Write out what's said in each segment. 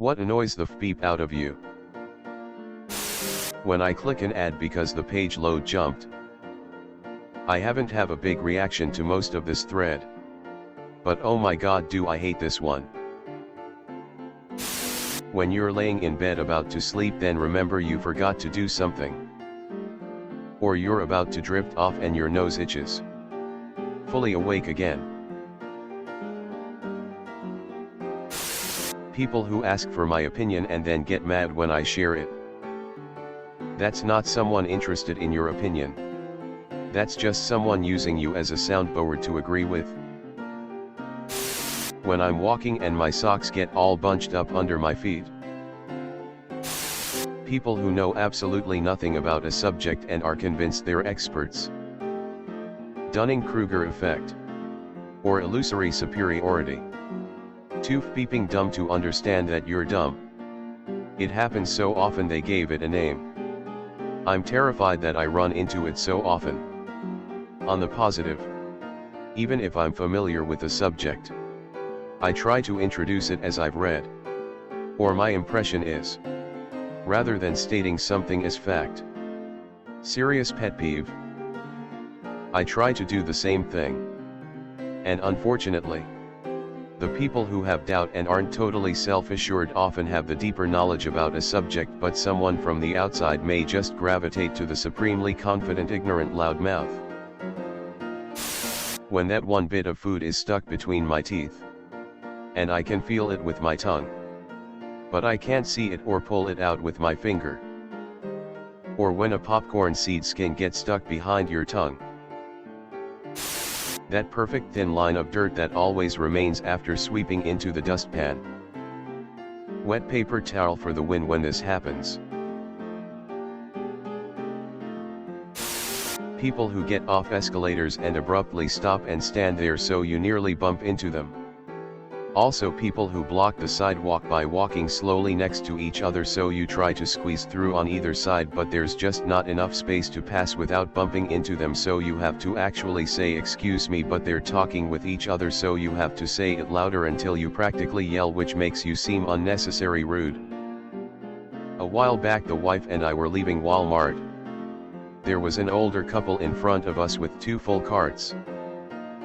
What annoys the beep out of you? When I click an ad because the page load jumped. I haven't have a big reaction to most of this thread. But oh my god, do I hate this one. When you're laying in bed about to sleep, then remember you forgot to do something. Or you're about to drift off and your nose itches. Fully awake again. People who ask for my opinion and then get mad when I share it. That's not someone interested in your opinion. That's just someone using you as a soundboard to agree with. When I'm walking and my socks get all bunched up under my feet. People who know absolutely nothing about a subject and are convinced they're experts. Dunning-Kruger effect. Or illusory superiority. Too beeping dumb to understand that you're dumb. It happens so often they gave it a name. I'm terrified that I run into it so often. On the positive, even if I'm familiar with the subject, I try to introduce it as I've read. Or my impression is. Rather than stating something as fact. Serious pet peeve. I try to do the same thing. And unfortunately, the people who have doubt and aren't totally self-assured often have the deeper knowledge about a subject, but someone from the outside may just gravitate to the supremely confident ignorant loudmouth. When that one bit of food is stuck between my teeth, and I can feel it with my tongue, but I can't see it or pull it out with my finger. Or when a popcorn seed skin gets stuck behind your tongue. That perfect thin line of dirt that always remains after sweeping into the dustpan. Wet paper towel for the win when this happens. People who get off escalators and abruptly stop and stand there so you nearly bump into them. Also people who block the sidewalk by walking slowly next to each other so you try to squeeze through on either side, but there's just not enough space to pass without bumping into them, so you have to actually say excuse me, but they're talking with each other so you have to say it louder until you practically yell, which makes you seem unnecessary rude. A while back the wife and I were leaving Walmart. There was an older couple in front of us with two full carts.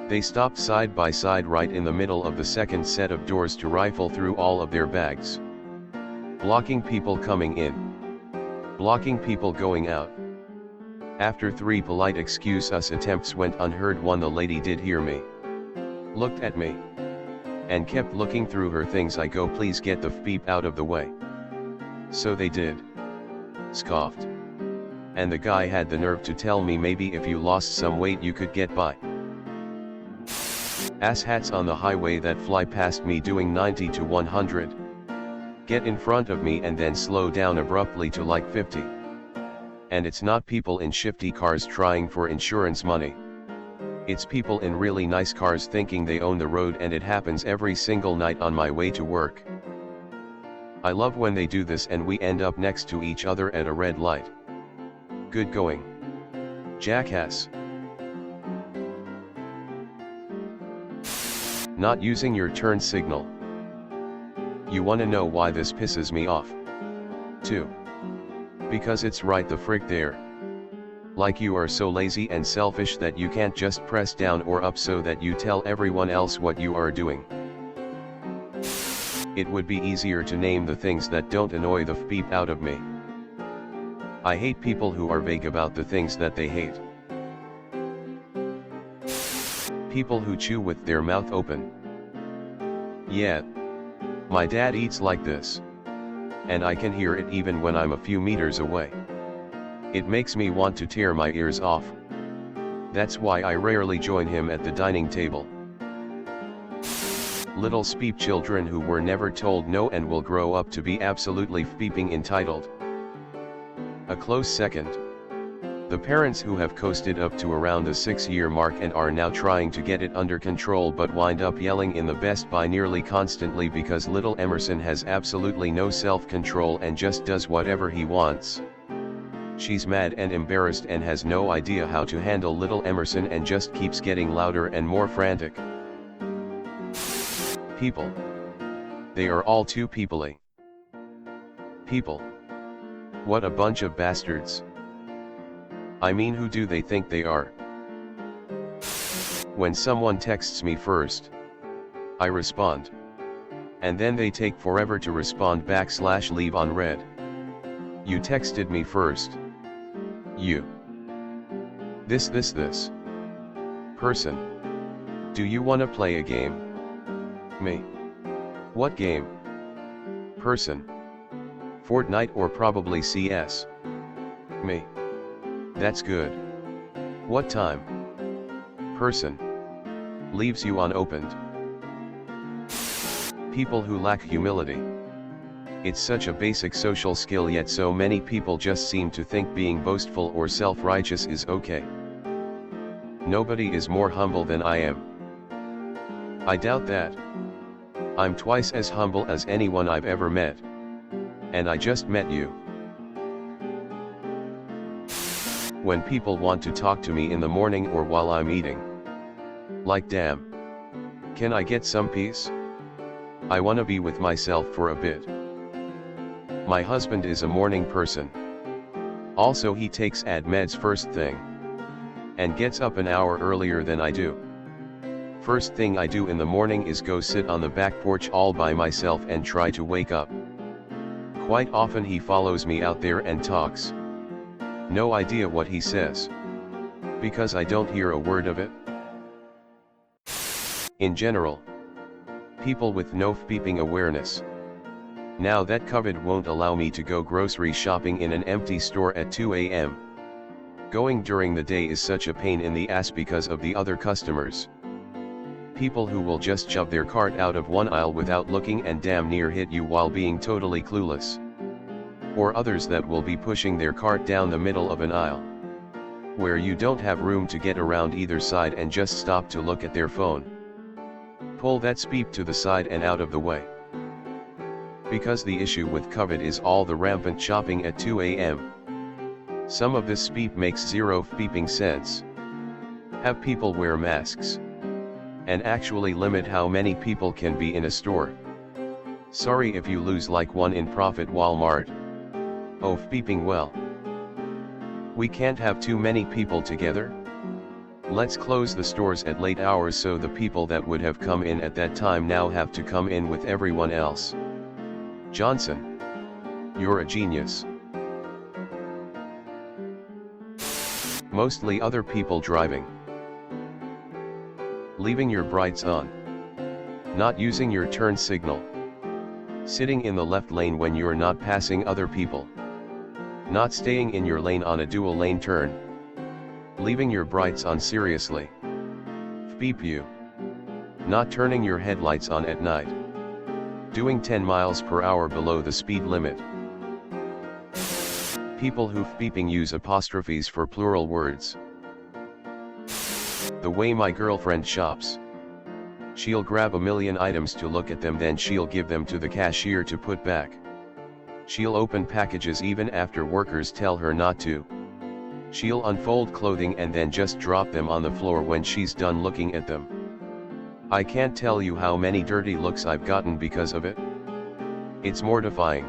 They stopped side by side right in the middle of the second set of doors to rifle through all of their bags. Blocking people coming in. Blocking people going out. After 3 polite excuse us attempts went unheard, one, the lady did hear me. Looked at me. And kept looking through her things. I go, please get the beep out of the way. So they did. Scoffed. And the guy had the nerve to tell me maybe if you lost some weight you could get by. Asshats on the highway that fly past me doing 90 to 100. Get in front of me and then slow down abruptly to like 50. And it's not people in shifty cars trying for insurance money. It's people in really nice cars thinking they own the road, and it happens every single night on my way to work. I love when they do this and we end up next to each other at a red light. Good going, jackass. Not using your turn signal. You wanna know why this pisses me off? 2. Because it's right the frick there. Like you are so lazy and selfish that you can't just press down or up so that you tell everyone else what you are doing. It would be easier to name the things that don't annoy the beep out of me. I hate people who are vague about the things that they hate. People who chew with their mouth open. Yeah. My dad eats like this. And I can hear it even when I'm a few meters away. It makes me want to tear my ears off. That's why I rarely join him at the dining table. Little speep children who were never told no and will grow up to be absolutely beeping entitled. A close second. The parents who have coasted up to around the 6-year mark and are now trying to get it under control but wind up yelling in the Best Buy nearly constantly because little Emerson has absolutely no self-control and just does whatever he wants. She's mad and embarrassed and has no idea how to handle little Emerson and just keeps getting louder and more frantic. People. They are all too peoply. People. What a bunch of bastards. I mean, who do they think they are? When someone texts me first, I respond. And then they take forever to respond / leave on read. You texted me first. You. This. Person. Do you wanna play a game? Me. What game? Person. Fortnite or probably CS. Me. That's good. What time? Person. Leaves you unopened. People who lack humility. It's such a basic social skill, yet so many people just seem to think being boastful or self-righteous is okay. Nobody is more humble than I am. I doubt that. I'm twice as humble as anyone I've ever met. And I just met you. When people want to talk to me in the morning or while I'm eating. Like, damn. Can I get some peace? I wanna be with myself for a bit. My husband is a morning person. Also, he takes meds first thing. And gets up an hour earlier than I do. First thing I do in the morning is go sit on the back porch all by myself and try to wake up. Quite often he follows me out there and talks. No idea what he says. Because I don't hear a word of it. In general. People with no beeping awareness. Now that COVID won't allow me to go grocery shopping in an empty store at 2 a.m. Going during the day is such a pain in the ass because of the other customers. People who will just shove their cart out of one aisle without looking and damn near hit you while being totally clueless. Or others that will be pushing their cart down the middle of an aisle, where you don't have room to get around either side and just stop to look at their phone. Pull that speep to the side and out of the way. Because the issue with COVID is all the rampant shopping at 2 a.m. Some of this speep makes zero beeping sense. Have people wear masks. And actually limit how many people can be in a store. Sorry if you lose like one in profit Walmart. Oh, beeping well. We can't have too many people together. Let's close the stores at late hours so the people that would have come in at that time now have to come in with everyone else. Johnson. You're a genius. Mostly other people driving. Leaving your brights on. Not using your turn signal. Sitting in the left lane when you're not passing other people. Not staying in your lane on a dual lane turn. Leaving your brights on seriously. Beep you. Not turning your headlights on at night. Doing 10 miles per hour below the speed limit. People who beeping use apostrophes for plural words. The way my girlfriend shops. She'll grab a million items to look at them, then she'll give them to the cashier to put back. She'll open packages even after workers tell her not to. She'll unfold clothing and then just drop them on the floor when she's done looking at them. I can't tell you how many dirty looks I've gotten because of it. It's mortifying.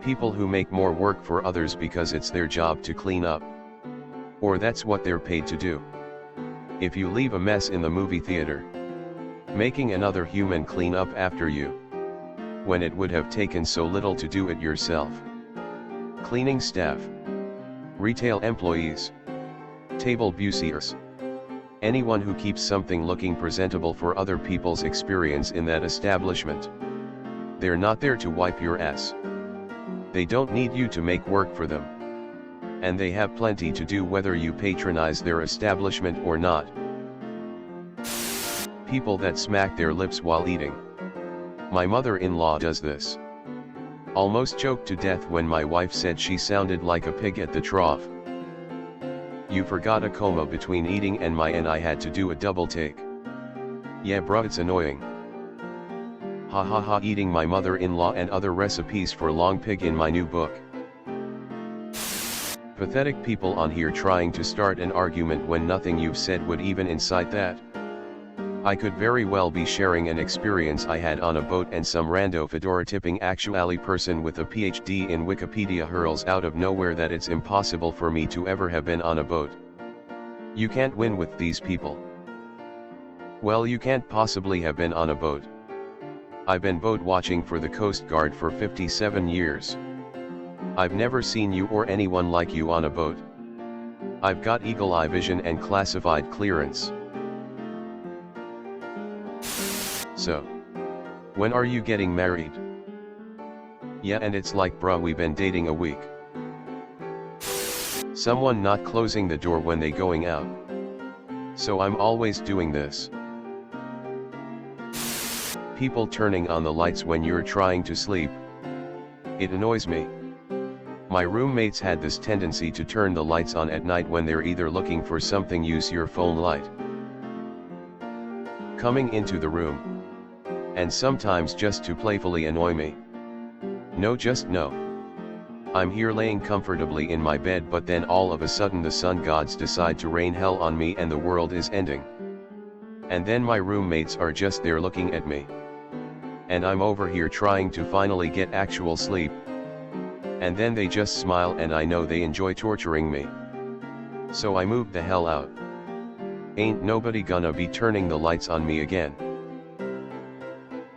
People who make more work for others because it's their job to clean up. Or that's what they're paid to do. If you leave a mess in the movie theater, making another human clean up after you, when it would have taken so little to do it yourself. Cleaning staff, retail employees, table busiers, anyone who keeps something looking presentable for other people's experience in that establishment. They're not there to wipe your ass. They don't need you to make work for them. And they have plenty to do whether you patronize their establishment or not. People that smack their lips while eating. My mother-in-law does this. Almost choked to death when my wife said she sounded like a pig at the trough. You forgot a comma between eating and I had to do a double take. Yeah bruh, it's annoying. Ha ha ha, eating my mother-in-law and other recipes for long pig in my new book. Pathetic people on here trying to start an argument when nothing you've said would even incite that. I could very well be sharing an experience I had on a boat and some rando fedora tipping actually person with a PhD in Wikipedia hurls out of nowhere that it's impossible for me to ever have been on a boat. You can't win with these people. Well, you can't possibly have been on a boat. I've been boat watching for the Coast Guard for 57 years. I've never seen you or anyone like you on a boat. I've got eagle eye vision and classified clearance. So, when are you getting married? Yeah, and it's like, bruh, we've been dating a week. Someone not closing the door when they going out. So I'm always doing this. People turning on the lights when you're trying to sleep. It annoys me. My roommates had this tendency to turn the lights on at night when they're either looking for something, use your phone light, coming into the room, and sometimes just to playfully annoy me. No, just no. I'm here laying comfortably in my bed, but then all of a sudden the sun gods decide to rain hell on me and the world is ending. And then my roommates are just there looking at me. And I'm over here trying to finally get actual sleep. And then they just smile and I know they enjoy torturing me. So I moved the hell out. Ain't nobody gonna be turning the lights on me again.